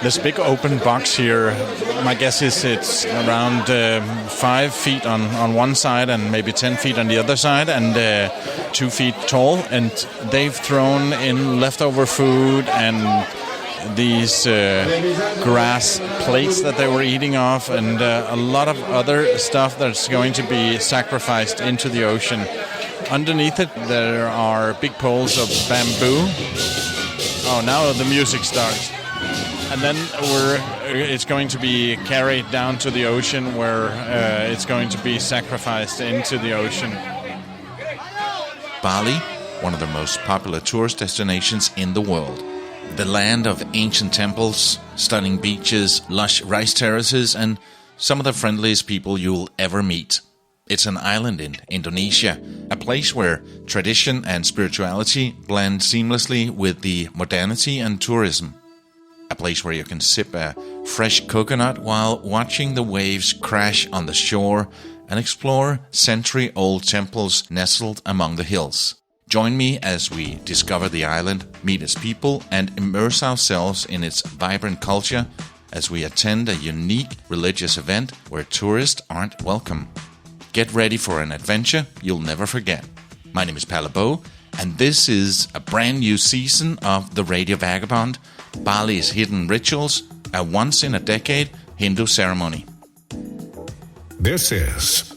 This big open box here, my guess is it's around 5 feet on one side and maybe 10 feet on the other side, and 2 feet tall. And they've thrown in leftover food and these grass plates that they were eating off, and a lot of other stuff that's going to be sacrificed into the ocean. Underneath it, there are big poles of bamboo. Oh, now the music starts. And then it's going to be carried down to the ocean, where it's going to be sacrificed into the ocean. Bali, one of the most popular tourist destinations in the world. The land of ancient temples, stunning beaches, lush rice terraces, and some of the friendliest people you'll ever meet. It's an island in Indonesia, a place where tradition and spirituality blend seamlessly with the modernity and tourism. A place where you can sip a fresh coconut while watching the waves crash on the shore and explore century-old temples nestled among the hills. Join me as we discover the island, meet its people, and immerse ourselves in its vibrant culture as we attend a unique religious event where tourists aren't welcome. Get ready for an adventure you'll never forget. My name is Palabo, and this is a brand new season of the Radio Vagabond, Bali's Hidden Rituals, a once-in-a-decade Hindu ceremony. This is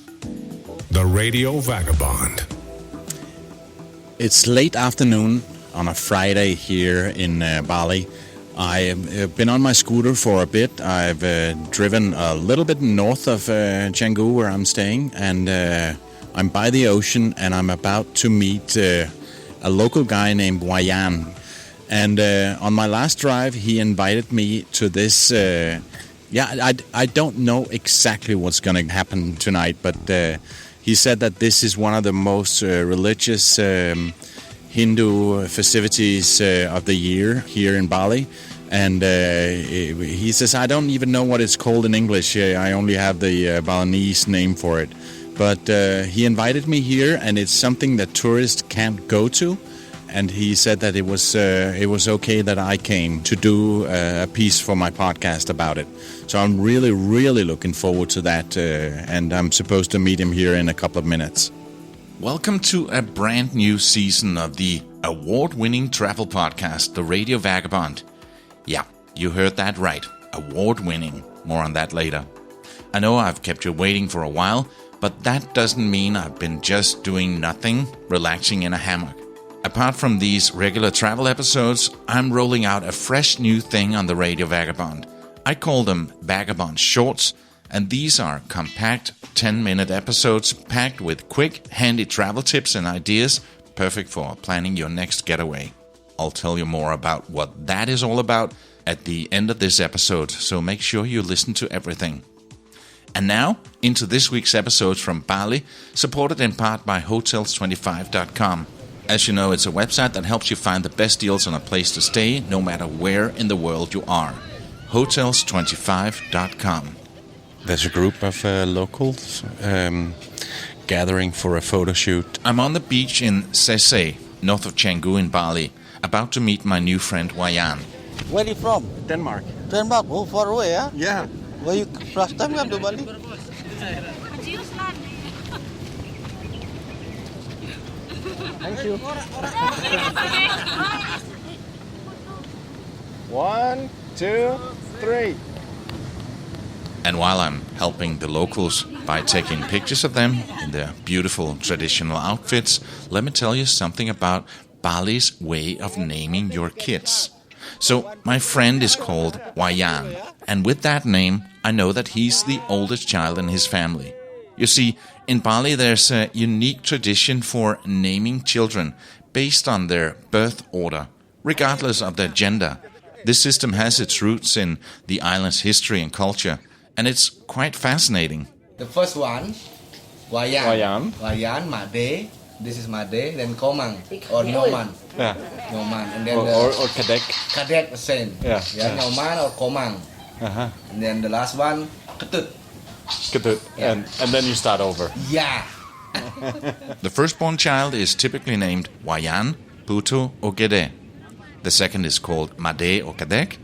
the Radio Vagabond. It's late afternoon on a Friday here in Bali. I've been on my scooter for a bit. I've driven a little bit north of Canggu, where I'm staying, and I'm by the ocean, and I'm about to meet a local guy named Wayan. And on my last drive, he invited me to this. I don't know exactly what's going to happen tonight, but he said that this is one of the most religious Hindu festivities of the year here in Bali. And he says, I don't even know what it's called in English. I only have the Balinese name for it. But he invited me here, and it's something that tourists can't go to. And he said that it was okay that I came to do a piece for my podcast about it. So I'm really, really looking forward to that. And I'm supposed to meet him here in a couple of minutes. Welcome to a brand new season of the award-winning travel podcast, The Radio Vagabond. Yeah, you heard that right. Award-winning. More on that later. I know I've kept you waiting for a while, but that doesn't mean I've been just doing nothing, relaxing in a hammock. Apart from these regular travel episodes, I'm rolling out a fresh new thing on the Radio Vagabond. I call them Vagabond Shorts, and these are compact 10-minute episodes packed with quick, handy travel tips and ideas, perfect for planning your next getaway. I'll tell you more about what that is all about at the end of this episode, so make sure you listen to everything. And now, into this week's episode from Bali, supported in part by Hotels25.com. As you know, it's a website that helps you find the best deals on a place to stay, no matter where in the world you are. Hotels25.com. There's a group of locals gathering for a photo shoot. I'm on the beach in Sese, north of Canggu in Bali, about to meet my new friend Wayan. Where are you from? Denmark. Denmark? Oh, far away, huh? Yeah. Where you first time come to Bali? Thank you. 1, 2, 3. And while I'm helping the locals by taking pictures of them in their beautiful traditional outfits, let me tell you something about Bali's way of naming your kids. So my friend is called Wayan, and with that name, I know that he's the oldest child in his family. You see, in Bali there's a unique tradition for naming children based on their birth order, regardless of their gender. This system has its roots in the island's history and culture, and it's quite fascinating. The first one, Wayan. Wayan. Wayan, Made. This is Made. Then Komang or Nyoman. Yeah. Nyoman. And then Or Kadek. Kadek, the same. Yeah. Nyoman or Komang. Uh-huh. And then the last one, Ketut. Good. Yeah. And then you start over. Yeah. The firstborn child is typically named Wayan, Putu or Gede. The second is called Made or Kadek.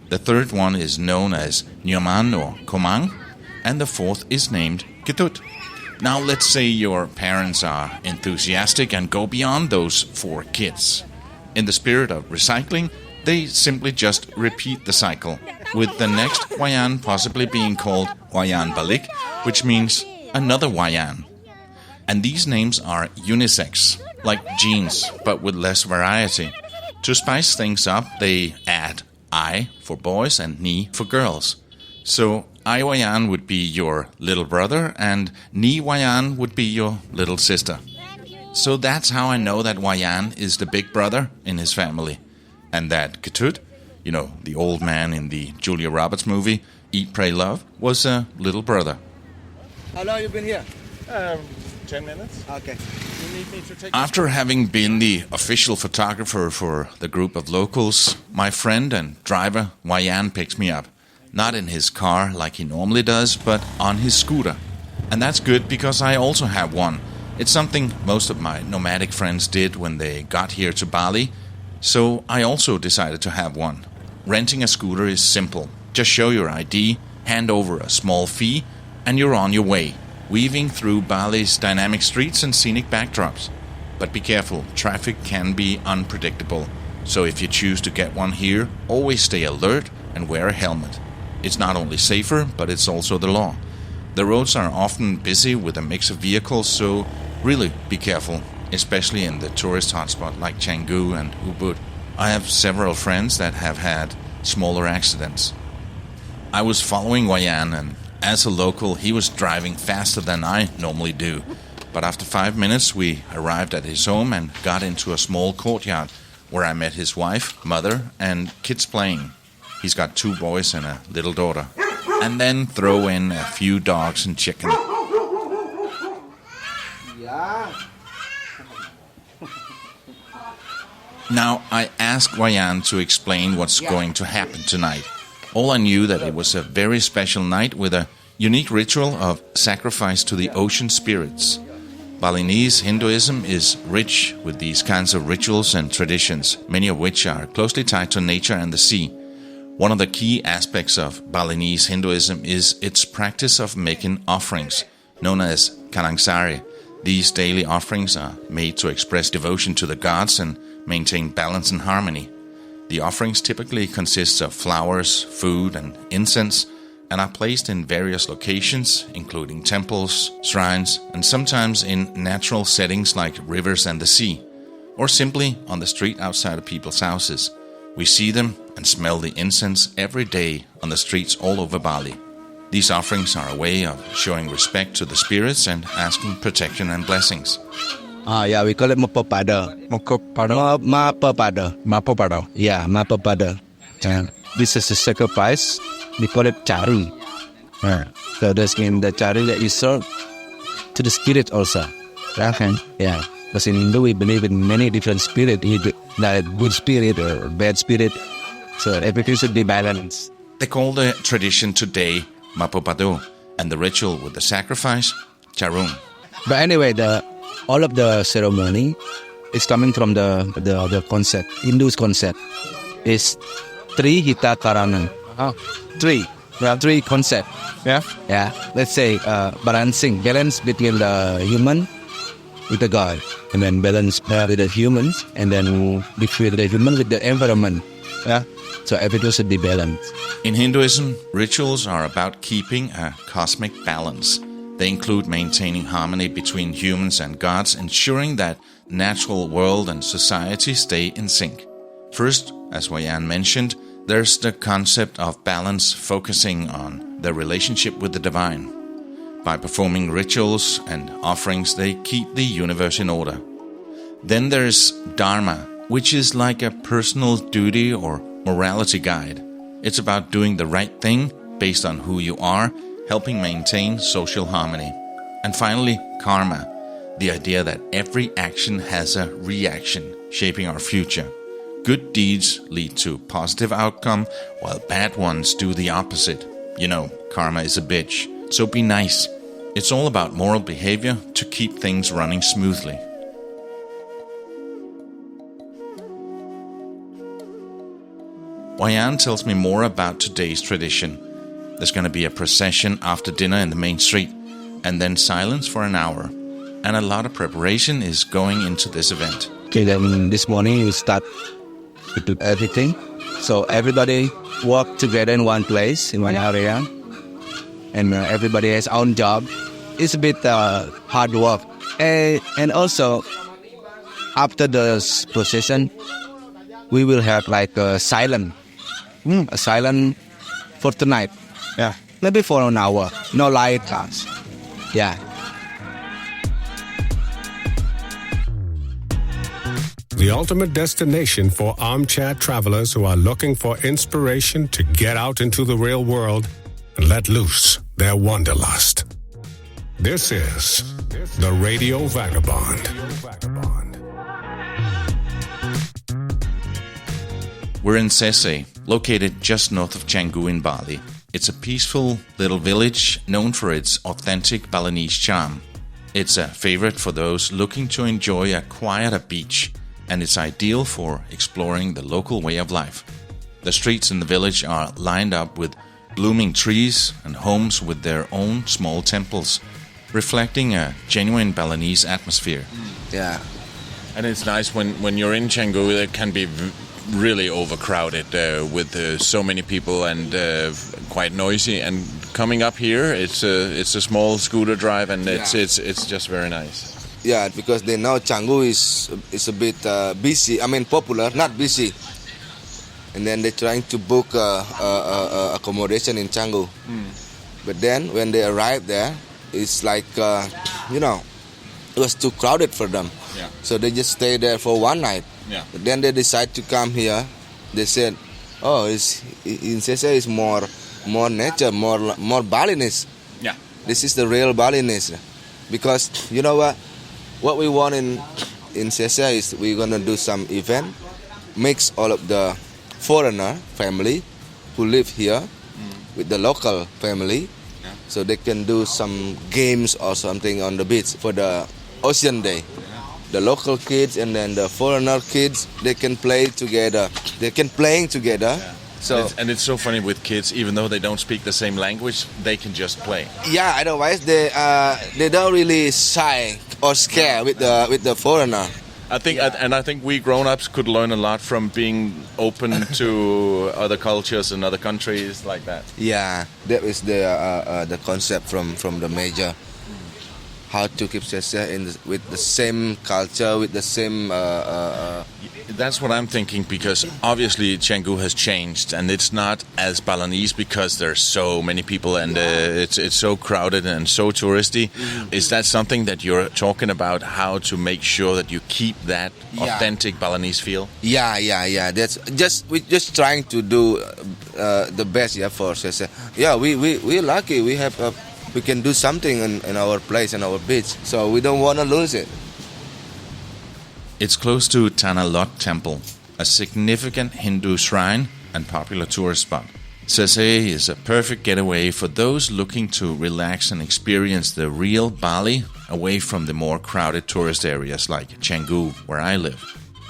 The third one is known as Nyoman or Komang, and the fourth is named Ketut. Now let's say your parents are enthusiastic and go beyond those 4 kids. In the spirit of recycling, they simply just repeat the cycle, with the next Wayan possibly being called Wayan Balik, which means another Wayan. And these names are unisex, like jeans, but with less variety. To spice things up, they add I for boys and Ni for girls. So I Wayan would be your little brother, and Ni Wayan would be your little sister. So that's how I know that Wayan is the big brother in his family, and that Ketut, the old man in the Julia Roberts movie, Eat, Pray, Love, was a little brother. How long have you been here? 10 minutes. Okay. You need me to take... After having been the official photographer for the group of locals, my friend and driver Wayan picks me up. Not in his car like he normally does, but on his scooter. And that's good because I also have one. It's something most of my nomadic friends did when they got here to Bali, so I also decided to have one. Renting a scooter is simple. Just show your ID, hand over a small fee, and you're on your way, weaving through Bali's dynamic streets and scenic backdrops. But be careful, traffic can be unpredictable. So if you choose to get one here, always stay alert and wear a helmet. It's not only safer, but it's also the law. The roads are often busy with a mix of vehicles, so really be careful, especially in the tourist hotspot like Canggu and Ubud. I have several friends that have had smaller accidents. I was following Wayan, and as a local, he was driving faster than I normally do. But after 5 minutes, we arrived at his home and got into a small courtyard where I met his wife, mother, and kids playing. He's got 2 boys and a little daughter. And then throw in a few dogs and chicken. Yeah. Now, I asked Wayan to explain what's going to happen tonight. All I knew that it was a very special night with a unique ritual of sacrifice to the ocean spirits. Balinese Hinduism is rich with these kinds of rituals and traditions, many of which are closely tied to nature and the sea. One of the key aspects of Balinese Hinduism is its practice of making offerings, known as kanangsari. These daily offerings are made to express devotion to the gods and maintain balance and harmony. The offerings typically consist of flowers, food, and incense, and are placed in various locations, including temples, shrines, and sometimes in natural settings like rivers and the sea, or simply on the street outside of people's houses. We see them and smell the incense every day on the streets all over Bali. These offerings are a way of showing respect to the spirits and asking protection and blessings. Yeah, we call it mapapada. Mapapada. Mapopada. Yeah, mapapada. This is a sacrifice. We call it charu. So that's mean the charu that you serve to the spirit also. Okay. Yeah. Because in Hindu we believe in many different spirits, like good spirit or bad spirit. So everything should be balanced. They call the tradition today Mapopado, and the ritual with the sacrifice, Charung. But anyway, all of the ceremony is coming from the concept, Hindu's concept. Is Tri Hita Karana. Three. There are 3 concepts. Yeah? Yeah. Let's say balance between the human with the God, and then balance with the humans, and then between the human with the environment. Yeah. So everything should be balanced. In Hinduism, rituals are about keeping a cosmic balance. They include maintaining harmony between humans and gods, ensuring that natural world and society stay in sync. First, as Wayan mentioned, there's the concept of balance, focusing on the relationship with the divine. By performing rituals and offerings, they keep the universe in order. Then there's Dharma, which is like a personal duty or morality guide. It's about doing the right thing based on who you are, helping maintain social harmony. And finally, karma, the idea that every action has a reaction, shaping our future. Good deeds lead to positive outcome, while bad ones do the opposite. You know, karma is a bitch, so be nice. It's all about moral behavior to keep things running smoothly. Wayan tells me more about today's tradition. There's going to be a procession after dinner in the main street, and then silence for an hour. And a lot of preparation is going into this event. Okay, then this morning we start to do everything. So everybody work together in one place, in one area. And everybody has own job. It's a bit hard work. And also, after the procession, we will have like a silent for tonight. Yeah, maybe for an hour. No light class. Yeah. The ultimate destination for armchair travelers who are looking for inspiration to get out into the real world and let loose their wanderlust. This is the Radio Vagabond. We're in Sese, located just north of Canggu in Bali. It's a peaceful little village known for its authentic Balinese charm. It's a favorite for those looking to enjoy a quieter beach, and it's ideal for exploring the local way of life. The streets in the village are lined up with blooming trees and homes with their own small temples, reflecting a genuine Balinese atmosphere. Yeah. And it's nice when you're in Canggu, it can be really overcrowded with so many people and quite noisy. And coming up here, it's a small scooter drive, and it's just very nice. Yeah, because they know Canggu is a bit busy. I mean, popular, not busy. And then they're trying to book accommodation in Canggu. But then when they arrive there, it's like it was too crowded for them. Yeah. So they just stay there for one night. Yeah. But then they decide to come here. They said, "Oh, in Sese is more nature, more Balinese. Yeah. This is the real Balinese." Because you know what we want in Sese is we're gonna do some event, mix all of the foreigner family who live here with the local family, so they can do some games or something on the beach for the Ocean Day. The local kids and then the foreigner kids, they can play together. They can playing together. Yeah. So and it's so funny with kids, even though they don't speak the same language, they can just play. yeah, otherwise they don't really shy or scare with the foreigner. I think we grown-ups could learn a lot from being open to other cultures and other countries like that. Yeah, that is the concept from the major. How to keep Sese with the same culture, with the same... That's what I'm thinking, because obviously Canggu has changed, and it's not as Balinese because there's so many people and it's so crowded and so touristy. Is that something that you're talking about, how to make sure that you keep that authentic Balinese feel? Yeah. That's we're just trying to do the best for Sese. Yeah, we're lucky. We can do something in our place, in our beach. So we don't want to lose it. It's close to Tanah Lot Temple, a significant Hindu shrine and popular tourist spot. Sese is a perfect getaway for those looking to relax and experience the real Bali away from the more crowded tourist areas like Canggu, where I live.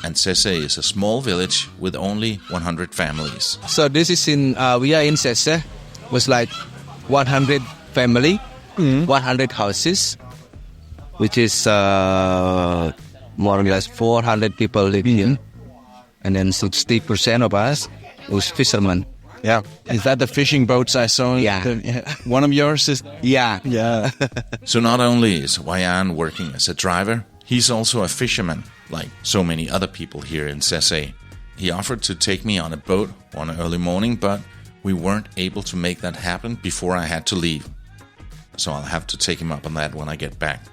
And Sese is a small village with only 100 families. So this is we are in Sese. Was like 100 family, 100 houses, which is more or less 400 people live here, and then 60% of us was fishermen. Yeah. Is that the fishing boats I saw? Yeah. One of yours is... Yeah. Yeah. So not only is Wayan working as a driver, he's also a fisherman, like so many other people here in Sese. He offered to take me on a boat one early morning, but we weren't able to make that happen before I had to leave. So I'll have to take him up on that when I get back.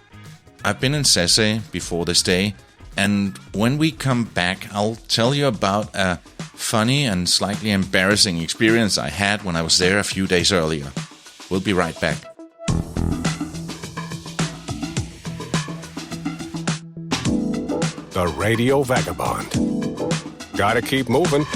I've been in Sese before this day, and when we come back, I'll tell you about a funny and slightly embarrassing experience I had when I was there a few days earlier. We'll be right back. The Radio Vagabond. Gotta keep moving.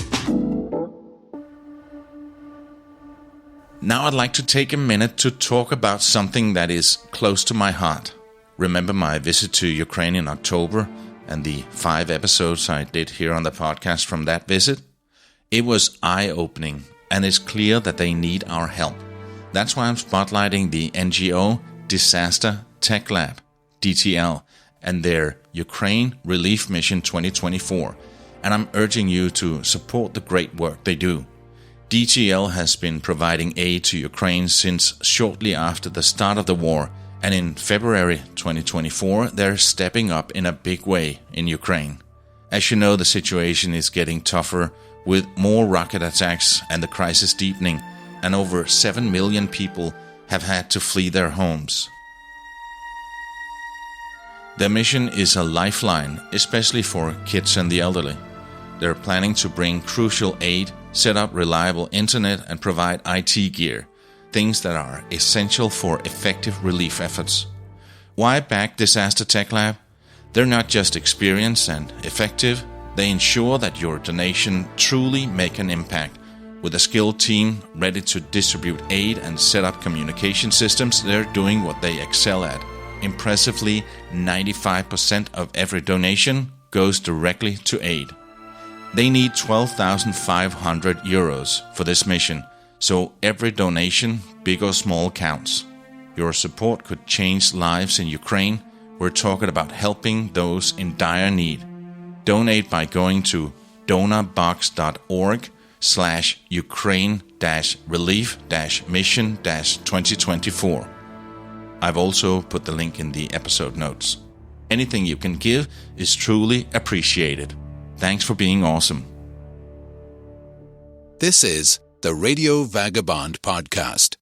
Now I'd like to take a minute to talk about something that is close to my heart. Remember my visit to Ukraine in October and the 5 episodes I did here on the podcast from that visit? It was eye-opening, and it's clear that they need our help. That's why I'm spotlighting the NGO Disaster Tech Lab, DTL, and their Ukraine Relief Mission 2024, and I'm urging you to support the great work they do. DTL has been providing aid to Ukraine since shortly after the start of the war, and in February 2024 they're stepping up in a big way in Ukraine. As you know, the situation is getting tougher with more rocket attacks and the crisis deepening, and over 7 million people have had to flee their homes. Their mission is a lifeline, especially for kids and the elderly. They're planning to bring crucial aid, set up reliable internet, and provide IT gear, things that are essential for effective relief efforts. Why back Disaster Tech Lab? They're not just experienced and effective, they ensure that your donation truly make an impact. With a skilled team ready to distribute aid and set up communication systems, they're doing what they excel at. Impressively, 95% of every donation goes directly to aid. They need 12,500 euros for this mission, so every donation, big or small, counts. Your support could change lives in Ukraine. We're talking about helping those in dire need. Donate by going to donorbox.org/Ukraine-relief-mission-2024. I've also put the link in the episode notes. Anything you can give is truly appreciated. Thanks for being awesome. This is the Radio Vagabond Podcast.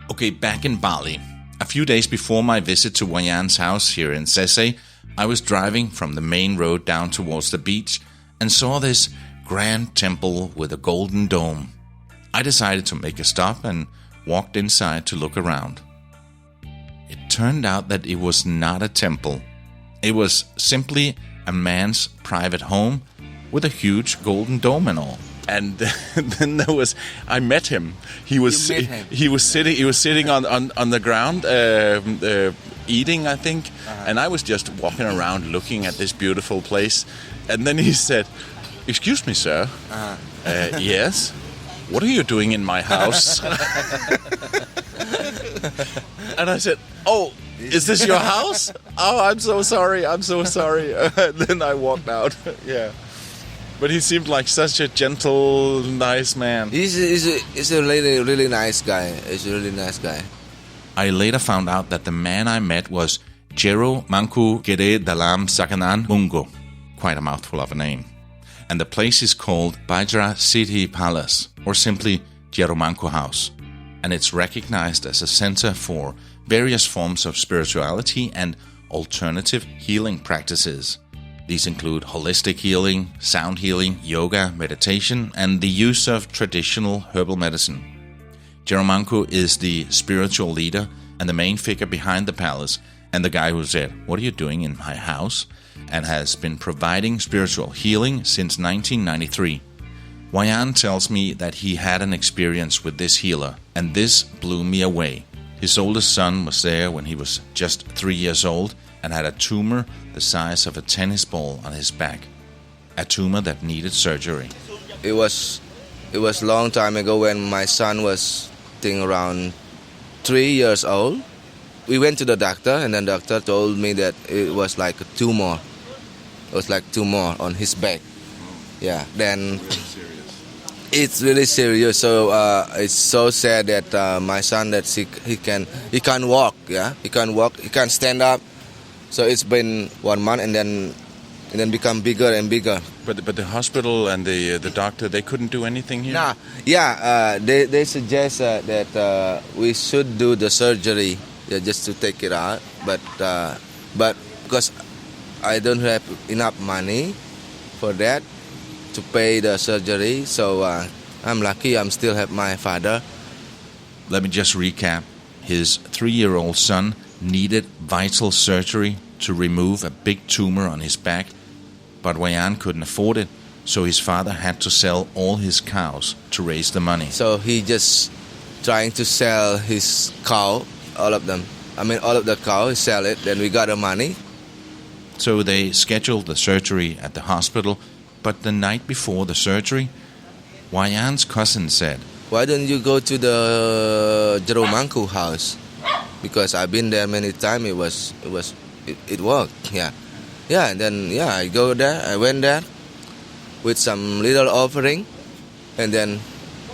Okay, back in Bali. A few days before my visit to Wayan's house here in Sese, I was driving from the main road down towards the beach and saw this grand temple with a golden dome. I decided to make a stop and walked inside to look around. It turned out that it was not a temple. It was simply a man's private home with a huge golden dome and all. And then I met him. He was sitting on the ground eating, I think, and I was just walking around looking at this beautiful place. And then he said, "Excuse me, sir." Yes. What are you doing in my house? And I said, "Oh, is this your house? Oh, I'm so sorry. Then I walked out. Yeah. But he seemed like such a gentle, nice man. He's a really nice guy. He's a really nice guy. I later found out that the man I met was Jero Manku Gede Dalam Sakanan Mungo. Quite a mouthful of a name. And the place is called Bajra City Palace, or simply Jero Manku House. And it's recognized as a center for various forms of spirituality and alternative healing practices. These include holistic healing, sound healing, yoga, meditation, and the use of traditional herbal medicine. Jero Manku is the spiritual leader and the main figure behind the palace, and the guy who said, "What are you doing in my house?" and has been providing spiritual healing since 1993. Wayan tells me that he had an experience with this healer, and this blew me away. His oldest son was there when he was just 3 years old and had a tumor the size of a tennis ball on his back. A tumor that needed surgery. It was a long time ago when my son was, I think, around 3 years old. We went to the doctor, and the doctor told me that it was like a tumor. It was like tumor on his back. Yeah, then it's really serious. So it's so sad that my son, that he can't walk. Yeah, he can't walk. He can't stand up. So it's been 1 month, and then become bigger and bigger. But the hospital and the doctor, they couldn't do anything here? Nah, yeah, they suggest that we should do the surgery, just to take it out. But because I don't have enough money for that to pay the surgery, so I'm lucky I'm still have my father. Let me just recap. His 3-year-old son needed vital surgery to remove a big tumor on his back, but Wayan couldn't afford it, so his father had to sell all his cows to raise the money. So he just trying to sell his cow all of them. I mean, all of the cows, sell it, then we got the money. So they scheduled the surgery at the hospital, but the night before the surgery, Wayan's cousin said, Why don't you go to the Jeromangku house? Because I've been there many times. It worked. Yeah. And then I go there. I went there with some little offering, and then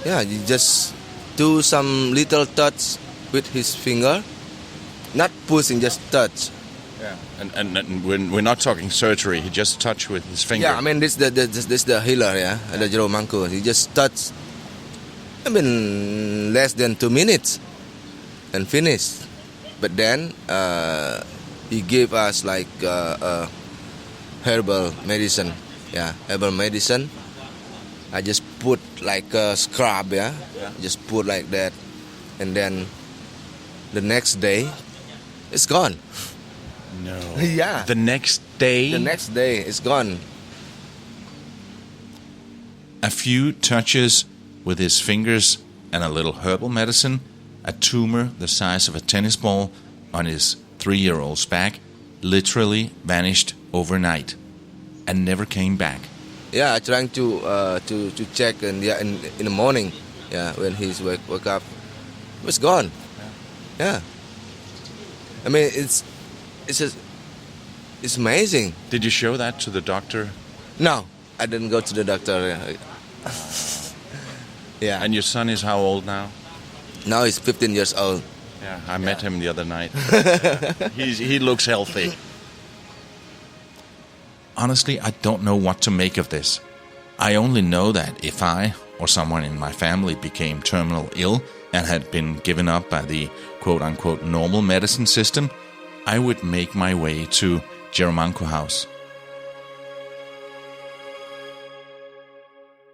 you just do some little touch with his finger, not pushing, just touch. Yeah. And we're not talking surgery. He just touched with his finger. Yeah, I mean this the healer, the Jeromangku. He just touched. I mean less than 2 minutes, and finished. But then he gave us like herbal medicine. Yeah, herbal medicine. I just put like a scrub. Just put like that, and then the next day, it's gone. No. Yeah. The next day? The next day, it's gone. A few touches with his fingers and a little herbal medicine, a tumor the size of a tennis ball on his 3-year-old's back literally vanished overnight and never came back. Yeah, I trying to check, and in the morning, when he's woke up, it was gone. Yeah. I mean, it's amazing. Did you show that to the doctor? No, I didn't go to the doctor. Yeah. And your son is how old now? Now he's 15 years old. Yeah, I met him the other night. He looks healthy. Honestly, I don't know what to make of this. I only know that if I or someone in my family became terminal ill and had been given up by the quote-unquote normal medicine system, I would make my way to Jeromangku House.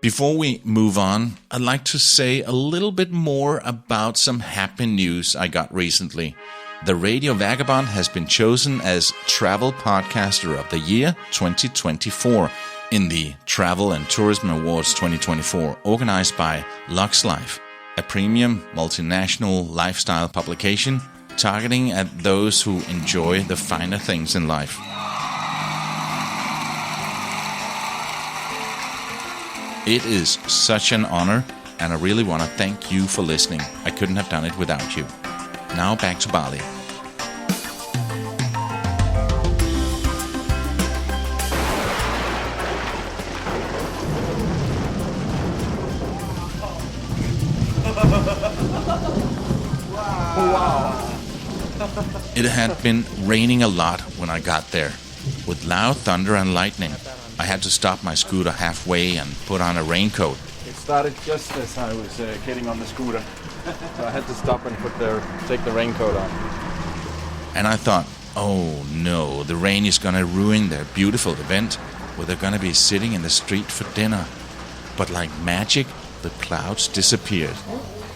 Before we move on, I'd like to say a little bit more about some happy news I got recently. The Radio Vagabond has been chosen as Travel Podcaster of the Year 2024 in the Travel and Tourism Awards 2024, organized by LuxLife, a premium multinational lifestyle publication targeting at those who enjoy the finer things in life. It is such an honor, and I really want to thank you for listening. I couldn't have done it without you. Now back to Bali. It had been raining a lot when I got there, with loud thunder and lightning. I had to stop my scooter halfway and put on a raincoat. It started just as I was getting on the scooter. So I had to stop and take the raincoat on. And I thought, oh no, the rain is gonna ruin their beautiful event where they're gonna be sitting in the street for dinner. But like magic, the clouds disappeared.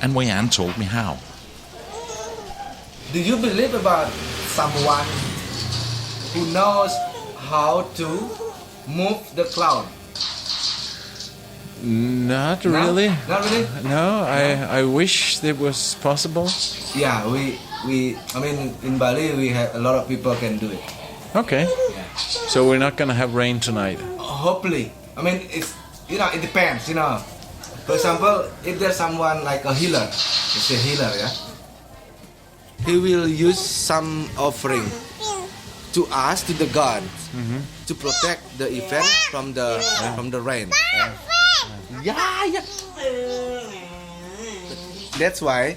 And Wayan told me how. Do you believe about someone who knows how to move the cloud? Not really. Not really? No, I wish it was possible. Yeah, I mean, in Bali, we have a lot of people can do it. Okay. Yeah. So we're not gonna have rain tonight. Hopefully. I mean, it's, it depends, For example, if there's someone like a healer, it's a healer, he will use some offering to ask to the god to protect the event from the rain. Yeah. That's why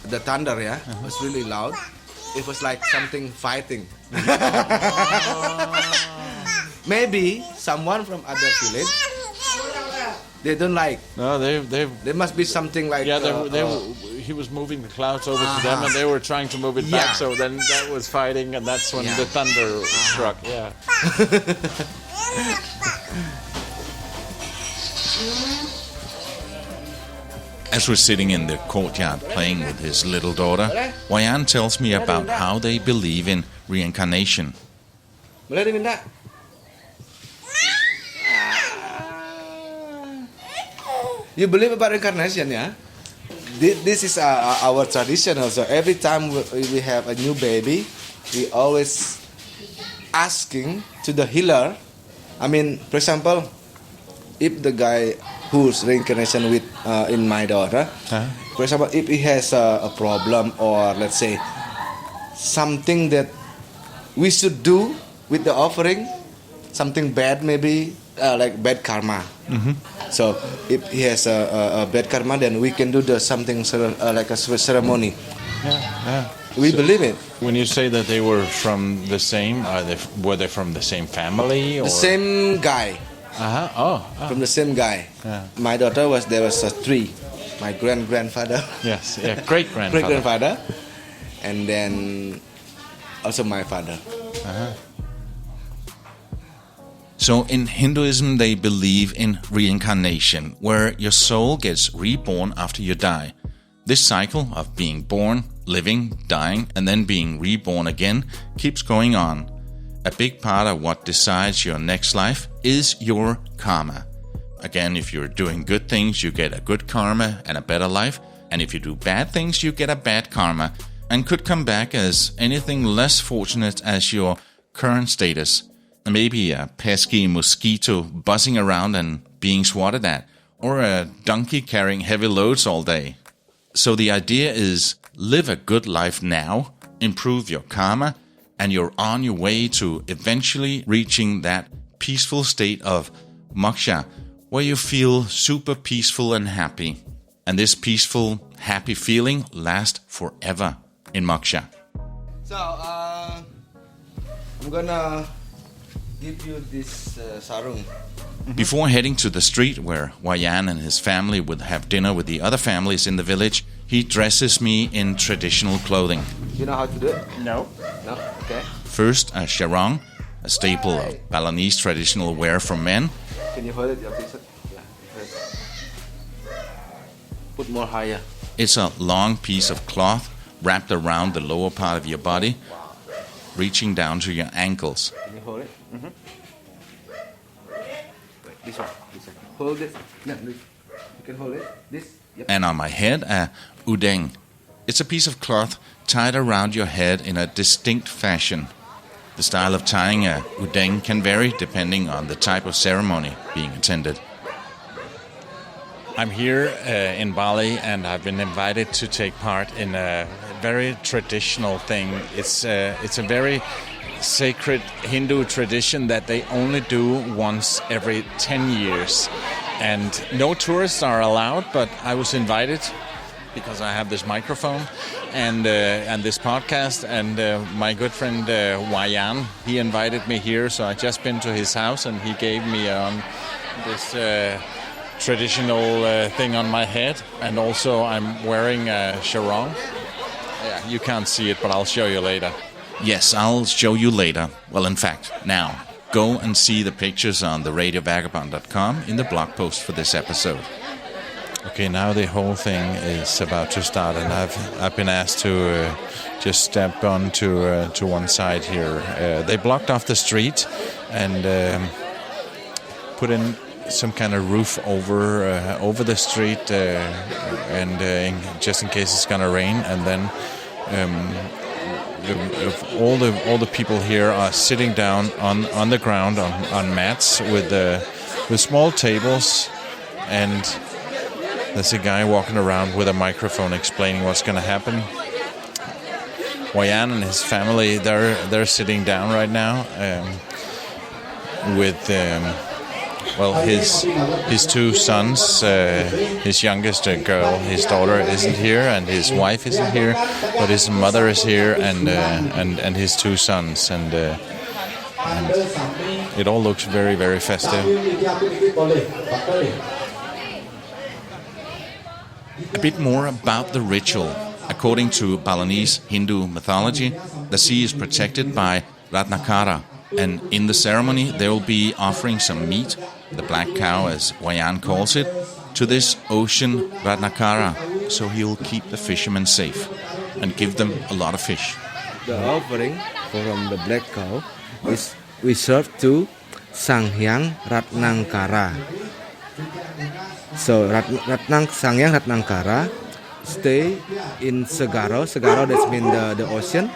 the thunder, was really loud. It was like something fighting. Maybe someone from other village, they don't like. No, they There must be something like. he was moving the clouds over to them, and they were trying to move it back. So then that was fighting, and that's when the thunder struck. Yeah. As we're sitting in the courtyard playing with his little daughter, Wayan tells me about how they believe in reincarnation. Boleh diminta? You believe about reincarnation, yeah? this is our tradition also. Every time we have a new baby, we always asking to the healer. I mean, for example, if the guy who's reincarnation with in my daughter, for example, if he has a problem, or let's say something that we should do with the offering, something bad, maybe like bad karma. So if he has a bad karma, then we can do something like a ceremony. We believe it. When you say that they were from the same, were they from the same family? Or? The same guy. From the same guy. Yeah. My daughter was three. My grandfather. Yes, yeah, great grandfather, and then also my father. So in Hinduism, they believe in reincarnation, where your soul gets reborn after you die. This cycle of being born, living, dying, and then being reborn again keeps going on. A big part of what decides your next life is your karma. Again, if you're doing good things, you get a good karma and a better life. And if you do bad things, you get a bad karma and could come back as anything less fortunate as your current status. Maybe a pesky mosquito buzzing around and being swatted at, or a donkey carrying heavy loads all day. So the idea is live a good life now, improve your karma, and you're on your way to eventually reaching that peaceful state of moksha, where you feel super peaceful and happy. And this peaceful, happy feeling lasts forever in moksha. So, I'm gonna give you this sarung. Before heading to the street where Wayan and his family would have dinner with the other families in the village, he dresses me in traditional clothing. You know how to do it? No. No? Okay. First, a sarong, a staple of Balinese traditional wear for men. Can you hold it? Yeah. Put more higher. It's a long piece of cloth wrapped around the lower part of your body, reaching down to your ankles. Can you hold it? This one. Hold it. No, this. You can hold it. This. Yep. And on my head, a udeng. It's a piece of cloth tied around your head in a distinct fashion. The style of tying a udeng can vary depending on the type of ceremony being attended. I'm here in Bali, and I've been invited to take part in a very traditional thing. It's a very sacred Hindu tradition that they only do once every 10 years. And no tourists are allowed, but I was invited because I have this microphone and this podcast, and my good friend Wayan, he invited me here, so I just been to his house, and he gave me this traditional thing on my head, and also I'm wearing a sarong. Yeah, you can't see it, but I'll show you later. Yes, I'll show you later. Well, in fact, now, go and see the pictures on the radiovagabond.com in the blog post for this episode. Okay, now the whole thing is about to start, and I've been asked to just step on to one side here. They blocked off the street and put in some kind of roof over the street, and just in case it's gonna rain, and then. All the people here are sitting down on the ground on mats with small tables, and there's a guy walking around with a microphone explaining what's going to happen. Wayan and his family, they're sitting down right now with his two sons. His youngest girl, his daughter isn't here, and his wife isn't here, but his mother is here, and his two sons, and it all looks very, very festive. A bit more about the ritual. According to Balinese Hindu mythology, the sea is protected by Ratnakara, and in the ceremony they will be offering some meat, the black cow as Wayan calls it, to this ocean Ratnakara, so he'll keep the fishermen safe and give them a lot of fish. The offering from the black cow is we serve to Sanghyang Ratnakara. So Sangyang Ratnakara stay in Segaro. Segaro, that means the ocean.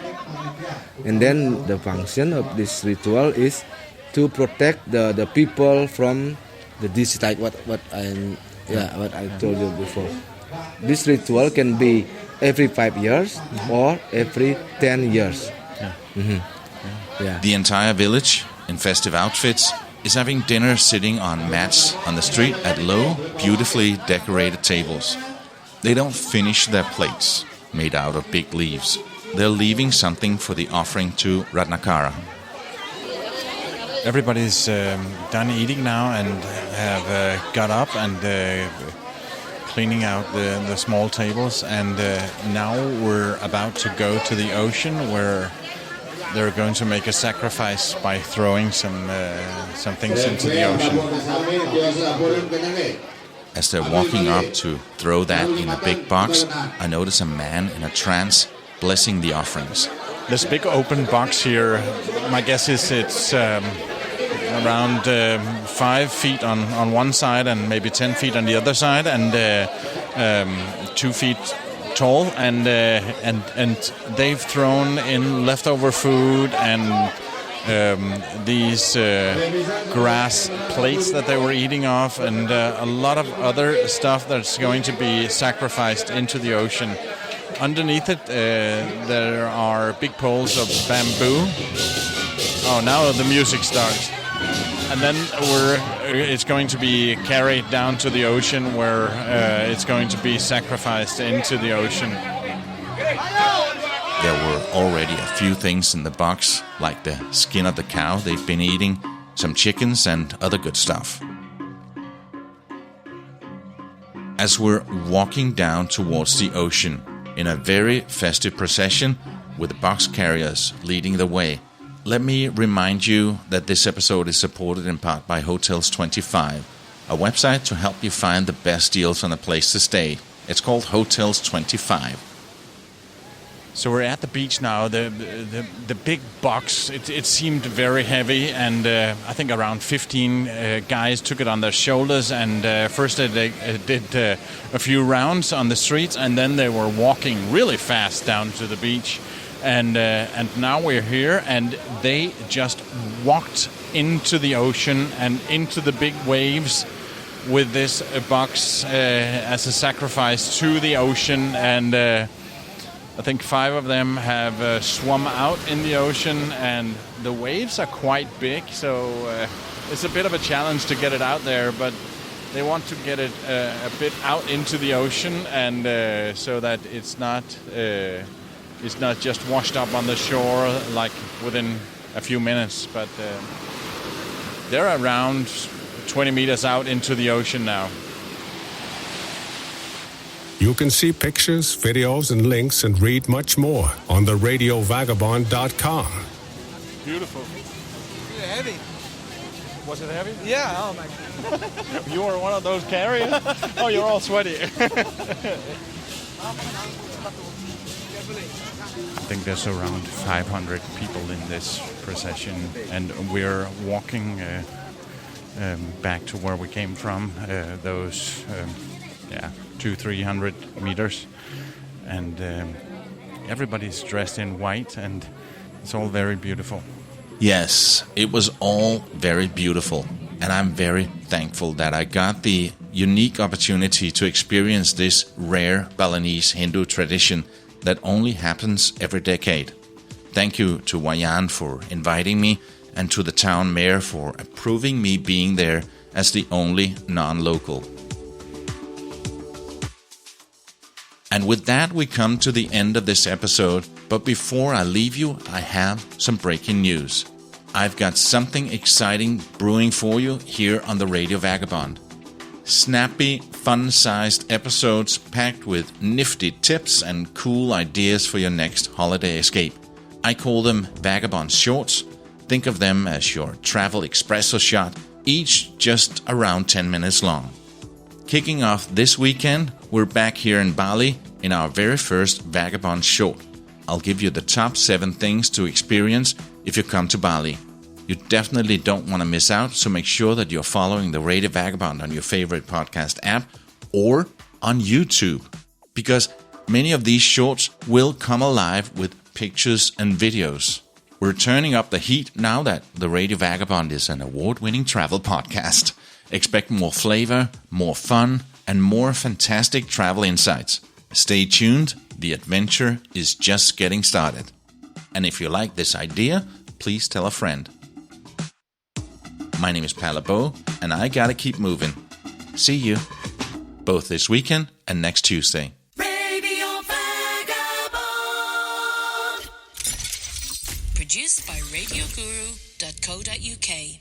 And then the function of this ritual is to protect the people from the disease, like what I told you before. This ritual can be every 5 years or every 10 years. Yeah. The entire village, in festive outfits, is having dinner sitting on mats on the street at low, beautifully decorated tables. They don't finish their plates, made out of big leaves. They're leaving something for the offering to Ratnakara. Everybody's done eating now and have got up and cleaning out the small tables. And now we're about to go to the ocean where they're going to make a sacrifice by throwing some things into the ocean. As they're walking up to throw that in a big box, I notice a man in a trance blessing the offerings. This big open box here, my guess is it's around 5 feet on one side and maybe 10 feet on the other side, and 2 feet tall, and they've thrown in leftover food and these grass plates that they were eating off, and a lot of other stuff that's going to be sacrificed into the ocean. Underneath it, there are big poles of bamboo. Oh, now the music starts. And then it's going to be carried down to the ocean where it's going to be sacrificed into the ocean. There were already a few things in the box, like the skin of the cow they've been eating, some chickens and other good stuff. As we're walking down towards the ocean in a very festive procession with the box carriers leading the way, let me remind you that this episode is supported in part by Hotels 25, a website to help you find the best deals on a place to stay. It's called Hotels 25. So we're at the beach now. The big box, it seemed very heavy, and I think around 15 guys took it on their shoulders, and first they did a few rounds on the streets, and then they were walking really fast down to the beach. And now we're here, and they just walked into the ocean and into the big waves with this box as a sacrifice to the ocean. And I think 5 of them have swum out in the ocean, and the waves are quite big, so it's a bit of a challenge to get it out there, but they want to get it a bit out into the ocean, and so that it's not just washed up on the shore like within a few minutes, but they're around 20 meters out into the ocean now. You can see pictures, videos, and links and read much more on theradiovagabond.com. Beautiful. It's heavy. Was it heavy? Yeah, oh my God. You were one of those carriers? Oh, you're all sweaty. I think there's around 500 people in this procession, and we're walking back to where we came from, those 200-300 meters, and everybody's dressed in white, and it's all very beautiful. Yes, it was all very beautiful, and I'm very thankful that I got the unique opportunity to experience this rare Balinese Hindu tradition that only happens every decade. Thank you to Wayan for inviting me, and to the town mayor for approving me being there as the only non-local. And with that, we come to the end of this episode. But before I leave you, I have some breaking news. I've got something exciting brewing for you here on the Radio Vagabond. Snappy, fun-sized episodes packed with nifty tips and cool ideas for your next holiday escape. I call them Vagabond Shorts. Think of them as your travel espresso shot, each just around 10 minutes long. Kicking off this weekend, we're back here in Bali in our very first Vagabond Short. I'll give you the top 7 things to experience if you come to Bali. You definitely don't want to miss out, so make sure that you're following the Radio Vagabond on your favorite podcast app or on YouTube, because Many of these shorts will come alive with pictures and videos. We're turning up the heat now that the Radio Vagabond is an award-winning travel podcast. Expect more flavor, more fun, and more fantastic travel insights. Stay tuned, the adventure is just getting started. And if you like this idea, please tell a friend. My name is Palabo, and I gotta keep moving. See you, both this weekend and next Tuesday. Radio Vagabond. Produced by RadioGuru.co.uk.